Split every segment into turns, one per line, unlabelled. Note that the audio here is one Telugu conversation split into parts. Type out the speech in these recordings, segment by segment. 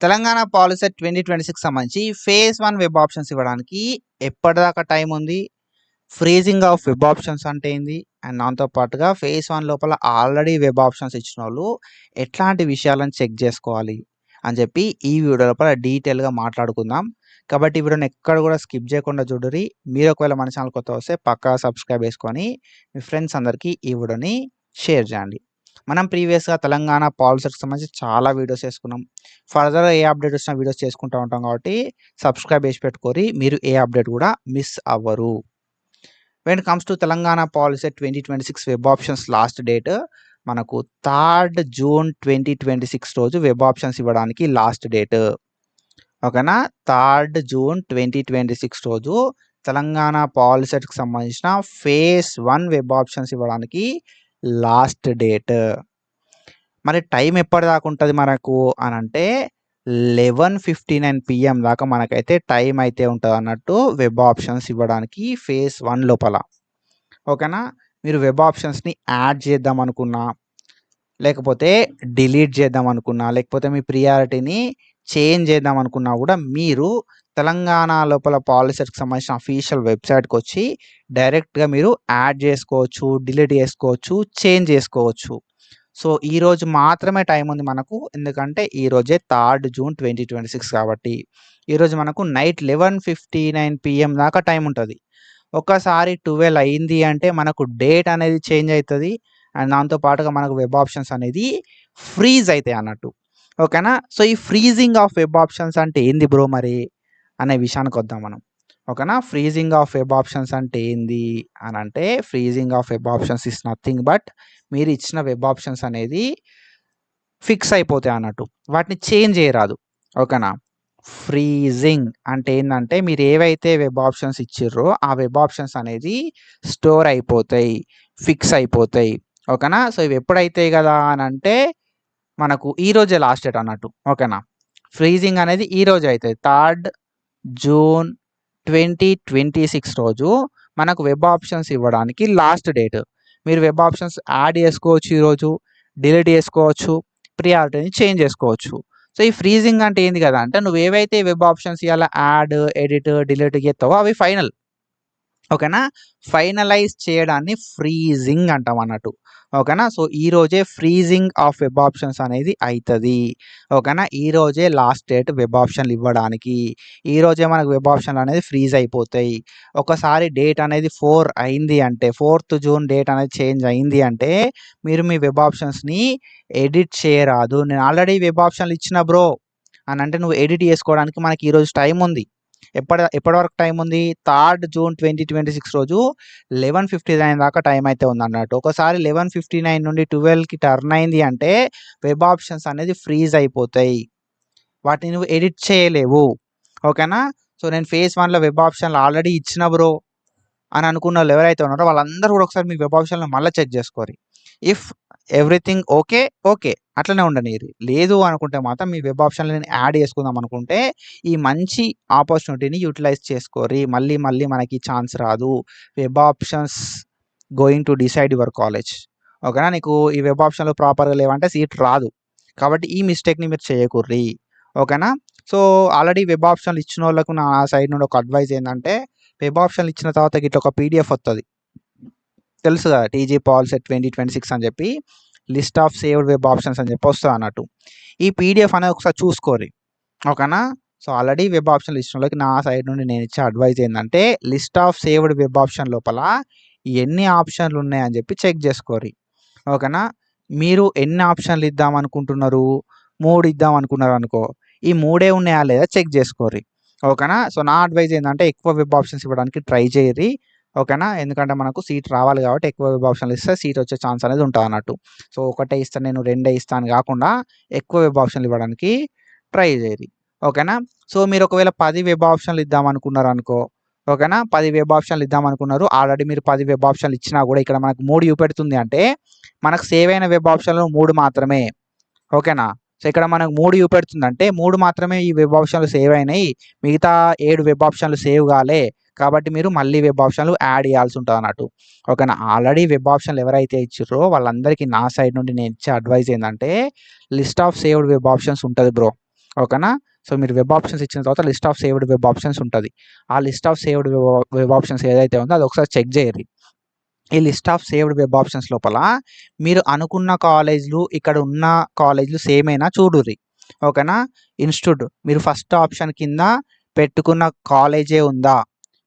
తెలంగాణ పాలిసెట్ 2026 సంబంధించి ఫేజ్ 1 వెబ్ ఆప్షన్స్ ఇవ్వడానికి ఎప్పటిదాకా టైం ఉంది? ఫ్రీజింగ్ ఆఫ్ వెబ్ ఆప్షన్స్ అంటే ఏంది? అండ్ దాంతో పాటుగా ఫేజ్ 1 లోపల ఆల్రెడీ వెబ్ ఆప్షన్స్ ఇచ్చినోళ్ళు ఎట్లాంటి విషయాలను చెక్ చేసుకోవాలి అని చెప్పి ఈ వీడియో లోపల డీటెయిల్‌గా మాట్లాడుకుందాం. కాబట్టి ఈ వీడియోని ఎక్కడ కూడా స్కిప్ చేయకుండా చూడుర్రి. మీరు ఒకవేళ మన ఛానల్ కొత్తగా వస్తే పక్కా సబ్స్క్రైబ్ చేసుకొని మీ ఫ్రెండ్స్ అందరికీ ఈ వీడియోని షేర్ చేయండి. మనం ప్రీవియస్‌గా తెలంగాణ పాలిసెట్‌కి సంబంధించి చాలా వీడియోస్ చేసుకున్నాం. ఫర్దర్‌గా ఏ అప్డేట్ వచ్చినా వీడియోస్ చేసుకుంటూ ఉంటాం కాబట్టి సబ్స్క్రైబ్ చేసి పెట్టుకోరి. మీరు ఏ అప్డేట్ కూడా మిస్ అవ్వరు. When it comes to Telangana POLYCET 2026 web options last date మనకు 3rd జూన్ 2026 రోజు వెబ్ ఆప్షన్స్ ఇవ్వడానికి లాస్ట్ డేట్. ఓకేనా? 3rd జూన్ 2026 రోజు తెలంగాణ పాలిసెట్‌కి సంబంధించిన ఫేజ్ 1 వెబ్ ఆప్షన్స్ ఇవ్వడానికి లాస్ట్ డేట్. మరి టైం ఎప్పటిదాకా ఉంటుంది మనకు అని అంటే 11:59 PM దాకా మనకైతే టైం అయితే ఉంటుంది అన్నట్టు వెబ్ ఆప్షన్స్ ఇవ్వడానికి ఫేజ్ 1 లోపల. ఓకేనా? మీరు వెబ్ ఆప్షన్స్‌ని యాడ్ చేద్దాం అనుకున్నా, లేకపోతే డిలీట్ చేద్దాం అనుకున్నా, లేకపోతే మీ ప్రియారిటీని చేంజ్ చేద్దాం అనుకున్నా కూడా మీరు తెలంగాణ లోపల పాలిసెట్‌కి సంబంధించిన అఫీషియల్ వెబ్‌సైట్‌కి వచ్చి డైరెక్ట్‌గా మీరు యాడ్ చేసుకోవచ్చు, డిలీట్ చేసుకోవచ్చు, చేంజ్ చేసుకోవచ్చు. సో ఈరోజు మాత్రమే టైం ఉంది మనకు. ఎందుకంటే ఈరోజే 3rd జూన్ 2026 కాబట్టి ఈరోజు మనకు నైట్ 11:59 PM దాకా టైం ఉంటుంది. ఒక్కసారి 12 అయింది అంటే మనకు డేట్ అనేది చేంజ్ అవుతుంది. అండ్ దాంతో పాటుగా మనకు వెబ్ ఆప్షన్స్ అనేది ఫ్రీజ్ అవుతాయి అన్నట్టు. ఓకేనా? సో ఈ ఫ్రీజింగ్ ఆఫ్ వెబ్ ఆప్షన్స్ అంటే ఏంది బ్రో మరి అనే విషయానికి వద్దాం మనం. ఓకేనా? ఫ్రీజింగ్ ఆఫ్ వెబ్ ఆప్షన్స్ అంటే ఏంది అని అంటే freezing of web options is nothing but మీరు ఇచ్చిన వెబ్ ఆప్షన్స్ అనేది ఫిక్స్ అయిపోతాయి అన్నట్టు. వాటిని చేంజ్ చేయరాదు. ఓకేనా? ఫ్రీజింగ్ అంటే ఏందంటే మీరు ఏవైతే వెబ్ ఆప్షన్స్ ఇచ్చిర్రో ఆ వెబ్ ఆప్షన్స్ అనేది స్టోర్ అయిపోతాయి, ఫిక్స్ అయిపోతాయి. ఓకేనా? సో ఇవి ఎప్పుడైతాయి కదా అని అంటే మనకు ఈ రోజే లాస్ట్ డేట్ అన్నట్టు. ఓకేనా? ఫ్రీజింగ్ అనేది ఈ రోజు అవుతుంది. 3rd జూన్ 2026 రోజు మనకు వెబ్ ఆప్షన్స్ ఇవ్వడానికి లాస్ట్ డేట్. మీరు వెబ్ ఆప్షన్స్ యాడ్ చేసుకోవచ్చు, ఈరోజు డిలీట్ చేసుకోవచ్చు, ప్రియారిటీని చేంజ్ చేసుకోవచ్చు. సో ఈ ఫ్రీజింగ్ అంటే ఏంది కదా అంటే నువ్వు ఏవైతే వెబ్ ఆప్షన్స్ ఇవాళ యాడ్, ఎడిట్, డిలీట్ చేస్తావో అవి ఫైనల్. ఓకేనా? ఫైనలైజ్ చేయడాన్ని ఫ్రీజింగ్ అంటాం అన్నట్టు. ఓకేనా? సో ఈ రోజే ఫ్రీజింగ్ ఆఫ్ వెబ్ ఆప్షన్స్ అనేది అవుతుంది. ఓకేనా? ఈ రోజే లాస్ట్ డేట్ వెబ్ ఆప్షన్లు ఇవ్వడానికి. ఈ రోజే మనకు వెబ్ ఆప్షన్లు అనేది ఫ్రీజ్ అయిపోతాయి. ఒకసారి డేట్ అనేది 4 అయింది అంటే 4th జూన్ డేట్ అనేది చేంజ్ అయింది అంటే మీరు మీ వెబ్ ఆప్షన్స్ని ఎడిట్ చేయరాదు. నేను ఆల్రెడీ వెబ్ ఆప్షన్లు ఇచ్చిన బ్రో అని అంటే నువ్వు ఎడిట్ చేసుకోవడానికి మనకి ఈరోజు టైం ఉంది. ఎప్పటి వరకు టైం ఉంది? 3rd జూన్ 2026 రోజు 11:59 దాకా టైం అయితే ఉందన్నట్టు. ఒకసారి 11:59 నుండి 12కి టర్న్ అయింది అంటే వెబ్ ఆప్షన్స్ అనేది ఫ్రీజ్ అయిపోతాయి. వాటిని నువ్వు ఎడిట్ చేయలేవు. ఓకేనా? సో నేను ఫేజ్ 1లో వెబ్ ఆప్షన్లు ఆల్రెడీ ఇచ్చిన బ్రో అని అనుకున్న వాళ్ళు ఎవరైతే ఉన్నారో వాళ్ళందరూ కూడా ఒకసారి మీ వెబ్ ఆప్షన్లు మళ్ళీ చెక్ చేసుకోరి. ఇఫ్ ఎవ్రీథింగ్ ఓకే, ఓకే అట్లనే ఉండనీరు. లేదు అనుకుంటే మాత్రం మీ వెబ్ ఆప్షన్లని యాడ్ చేసుకుందాం అనుకుంటే ఈ మంచి ఆపర్చునిటీని యూటిలైజ్ చేసుకోరి. మళ్ళీ మళ్ళీ మనకి ఛాన్స్ రాదు. Web options going to decide your college. ఓకేనా? నీకు ఈ వెబ్ ఆప్షన్లు ప్రాపర్గా లేవంటే సీట్ రాదు. కాబట్టి ఈ మిస్టేక్ని మీరు చేయకూర్రి. ఓకేనా? సో ఆల్రెడీ వెబ్ ఆప్షన్లు ఇచ్చిన వాళ్ళకు నా సైడ్ నుండి ఒక అడ్వైజ్ ఏంటంటే వెబ్ ఆప్షన్లు ఇచ్చిన తర్వాత ఇట్లా ఒక పీడిఎఫ్ వస్తుంది. తెలుసు కదా, టీజీ పాలిసెట్ 2026 అని చెప్పి list of saved web options అని చెప్పి వస్తుంది అన్నట్టు. ఈ పీడిఎఫ్ అనేది ఒకసారి చూసుకోరి. ఓకేనా? సో ఆల్రెడీ వెబ్ ఆప్షన్లు ఇచ్చిన వాళ్ళకి నా సైడ్ నుండి నేను ఇచ్చే అడ్వైజ్ ఏంటంటే list of saved web option లోపల ఎన్ని ఆప్షన్లు ఉన్నాయని చెప్పి చెక్ చేసుకోరి. ఓకేనా? మీరు ఎన్ని ఆప్షన్లు ఇద్దాం అనుకుంటున్నారు? 3 ఇద్దాం అనుకున్నారు అనుకో, ఈ 3 ఉన్నాయా లేదా చెక్ చేసుకోరి. ఓకేనా? సో నా అడ్వైజ్ ఏంటంటే ఎక్కువ వెబ్ ఆప్షన్స్ ఇవ్వడానికి ట్రై చేయరి. ఓకేనా? ఎందుకంటే మనకు సీట్ రావాలి కాబట్టి ఎక్కువ వెబ్ ఆప్షన్లు ఇస్తే సీట్ వచ్చే ఛాన్స్ అనేది ఉంటుంది అన్నట్టు. సో ఒకటే ఇస్తాను నేను, 2 ఇస్తాను కాకుండా ఎక్కువ వెబ్ ఆప్షన్లు ఇవ్వడానికి ట్రై చేయరి. ఓకేనా? సో మీరు ఒకవేళ 10 వెబ్ ఆప్షన్లు ఇద్దాం అనుకున్నారు అనుకో, ఓకేనా? 10 వెబ్ ఆప్షన్లు ఇద్దాం అనుకున్నారు. ఆల్రెడీ మీరు 10 వెబ్ ఆప్షన్లు ఇచ్చినా కూడా ఇక్కడ మనకు 3 చూపెడుతుంది అంటే మనకు సేవ్ అయిన వెబ్ ఆప్షన్లు 3 మాత్రమే. ఓకేనా? సో ఇక్కడ మనకు 3 చూపెడుతుంది అంటే 3 మాత్రమే ఈ వెబ్ ఆప్షన్లు సేవ్ అయినాయి. మిగతా 7 వెబ్ ఆప్షన్లు సేవ్ కాలే. కాబట్టి మీరు మళ్ళీ వెబ్ ఆప్షన్లు యాడ్ చేయాల్సి ఉంటుంది అన్నట్టు. ఓకేనా? ఆల్రెడీ వెబ్ ఆప్షన్లు ఎవరైతే ఇచ్చిర్రో వాళ్ళందరికీ నా సైడ్ నుండి నేను ఇచ్చే అడ్వైజ్ ఏంటంటే list of saved web options ఉంటుంది బ్రో. ఓకేనా. సో మీరు వెబ్ ఆప్షన్స్ ఇచ్చిన తర్వాత list of saved web options ఉంటుంది. ఆ list of saved web options ఏదైతే ఉందో అది ఒకసారి చెక్ చేయరు. ఈ list of saved web options లోపల మీరు అనుకున్న కాలేజ్లు ఇక్కడ ఉన్న కాలేజ్లు సేమేనా చూడుర్రి. ఓకేనా. ఇన్స్టిట్యూట్ మీరు ఫస్ట్ ఆప్షన్ కింద పెట్టుకున్న కాలేజే ఉందా,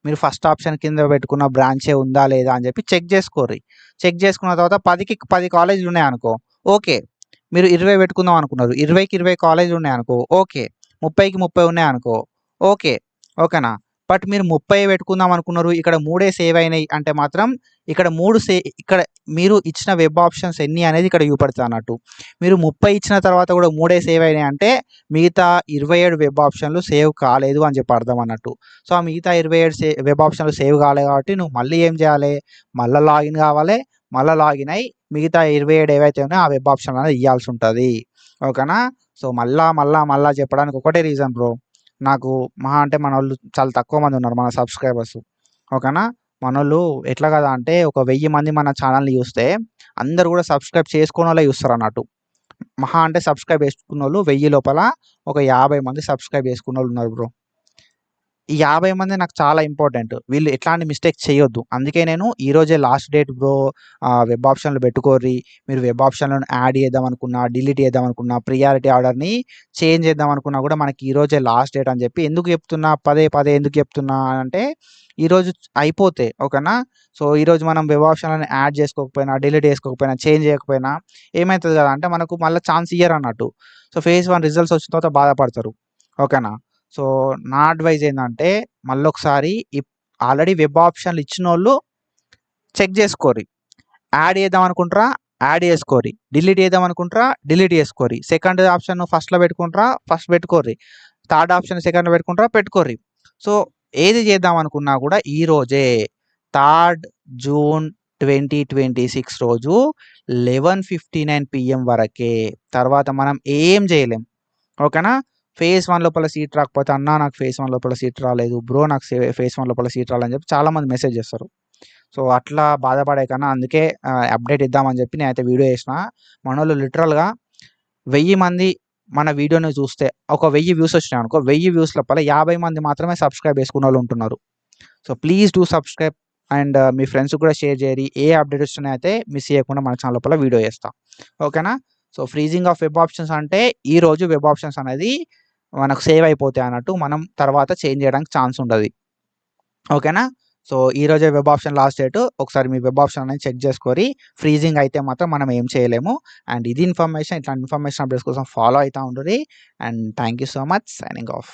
మీరు ఫస్ట్ ఆప్షన్ కింద పెట్టుకున్న బ్రాంచే ఉందా లేదా అని చెప్పి చెక్ చేసుకోర్రి. చెక్ చేసుకున్న తర్వాత 10కి 10 కాలేజీలు ఉన్నాయనుకో ఓకే. మీరు 20 పెట్టుకుందాం అనుకున్నారు, 20కి 20 కాలేజీలు ఉన్నాయనుకో ఓకే. 30కి 30 ఉన్నాయనుకో ఓకే. ఓకేనా. బట్ మీరు 30 పెట్టుకుందాం అనుకున్నారు, ఇక్కడ 3 సేవ్ అయినాయి అంటే మాత్రం ఇక్కడ ఇక్కడ మీరు ఇచ్చిన వెబ్ ఆప్షన్స్ ఎన్ని అనేది ఇక్కడ చూపెడతా అన్నట్టు. మీరు 30 ఇచ్చిన తర్వాత కూడా 3 సేవ్ అయినాయి అంటే మిగతా 27 వెబ్ ఆప్షన్లు సేవ్ కాలేదు అని చెప్పి అర్థం అన్నట్టు. సో ఆ మిగతా 27 వెబ్ ఆప్షన్లు సేవ్ కాలేదు కాబట్టి నువ్వు మళ్ళీ ఏం చేయాలి, మళ్ళీ లాగిన్ కావాలి. మళ్ళీ లాగిన్ అయ్యి మిగతా 27 ఏవైతే ఉన్నాయో ఆ వెబ్ ఆప్షన్ అనేది ఇవ్వాల్సి ఉంటుంది. ఓకేనా. సో మళ్ళా చెప్పడానికి ఒకటే రీజన్ బ్రో, నాకు మహా అంటే మన వాళ్ళు చాలా తక్కువ మంది ఉన్నారు మన సబ్స్క్రైబర్స్. ఓకేనా. మనోళ్ళు ఎట్లా కదా అంటే ఒక 1000 మంది మన ఛానల్ని చూస్తే అందరు కూడా సబ్స్క్రైబ్ చేసుకున్న వాళ్ళే చూస్తారు అన్నట్టు. మహా అంటే సబ్స్క్రైబ్ చేసుకున్న వాళ్ళు 1000 లోపల ఒక 50 మంది సబ్స్క్రైబ్ చేసుకున్న వాళ్ళు ఉన్నారు బ్రో. ఈ 50 మంది నాకు చాలా ఇంపార్టెంట్. వీళ్ళు ఎట్లాంటి మిస్టేక్స్ చేయొద్దు. అందుకే నేను ఈరోజే లాస్ట్ డేట్ బ్రో, వెబ్ ఆప్షన్లు పెట్టుకోర్రి. మీరు వెబ్ ఆప్షన్లను యాడ్ చేద్దాం అనుకున్నా, డిలీట్ చేద్దాం అనుకున్నా, ప్రియారిటీ ఆర్డర్ని చేంజ్ చేద్దాం అనుకున్నా కూడా మనకి ఈరోజే లాస్ట్ డేట్ అని చెప్పి ఎందుకు చెప్తున్నా, పదే పదే ఎందుకు చెప్తున్నా అంటే ఈరోజు అయిపోతే ఓకేనా. సో ఈరోజు మనం వెబ్ ఆప్షన్లను యాడ్ చేసుకోకపోయినా, డిలీట్ చేసుకోకపోయినా, చేంజ్ చేయకపోయినా ఏమవుతుంది కదా అంటే మనకు మళ్ళీ ఛాన్స్ ఇయ్యరు అన్నట్టు. సో ఫేజ్ 1 రిజల్ట్స్ వచ్చిన తర్వాత బాధపడతారు. ఓకేనా. సో నా అడ్వైజ్ ఏంటంటే మళ్ళొకసారి ఆల్రెడీ వెబ్ ఆప్షన్లు ఇచ్చినోళ్ళు చెక్ చేసుకోర్రి. యాడ్ చేద్దాం అనుకుంటారా, యాడ్ చేసుకోర్రి. డిలీట్ చేద్దాం అనుకుంటారా, డిలీట్ చేసుకోర్రి. సెకండ్ ఆప్షన్ ఫస్ట్లో పెట్టుకుంటారా, ఫస్ట్ పెట్టుకోర్రి. థర్డ్ ఆప్షన్ సెకండ్లో పెట్టుకుంటారా, పెట్టుకోర్రి. సో ఏది చేద్దాం అనుకున్నా కూడా ఈరోజే 3 జూన్ 2026 రోజు 11:59 PM వరకే. తర్వాత మనం ఏం చేయలేం. ఓకేనా. ఫేజ్ 1 లోపల సీట్ రాకపోతే అన్నా నాకు ఫేజ్ 1 లోపల సీట్ రాలేదు బ్రో, నాకు ఫేజ్ 1 లోపల సీట్ రాలేదని చెప్పి చాలామంది మెసేజ్ చేస్తారు. సో అట్లా బాధపడే కన్నా అందుకే అప్డేట్ ఇద్దామని చెప్పి నేనైతే వీడియో చేసిన. మనోళ్ళు లిటరల్గా 1000 మంది మన వీడియోని చూస్తే ఒక 1000 వ్యూస్ వచ్చినాయి అనుకో, 1000 వ్యూస్ లోపల 50 మంది మాత్రమే సబ్స్క్రైబ్ చేసుకున్న వాళ్ళు ఉంటున్నారు. So please do subscribe and me friends కూడా షేర్ చేయరి. ఏ అప్డేట్ వచ్చినా అయితే మిస్ చేయకుండా మన ఛానల్ లోపల వీడియో చేస్తా. ఓకేనా. So freezing of web options అంటే ఈ రోజు వెబ్ ఆప్షన్స్ అనేది మనకు సేవ్ అయిపోతాయి అన్నట్టు, మనం తర్వాత చేంజ్ చేయడానికి ఛాన్స్ ఉంటుంది. ఓకేనా. సో ఈరోజే వెబ్ ఆప్షన్ లాస్ట్ డేట్. ఒకసారి మీ వెబ్ ఆప్షన్ అనేది చెక్ చేసుకొని ఫ్రీజింగ్ అయితే మాత్రం మనం ఏం చేయలేము. అండ్ ఇది ఇన్ఫర్మేషన్. ఇట్లాంటి ఇన్ఫర్మేషన్ అప్డేట్స్ కోసం ఫాలో అవుతూ ఉంటుంది. And thank you so much. Signing off.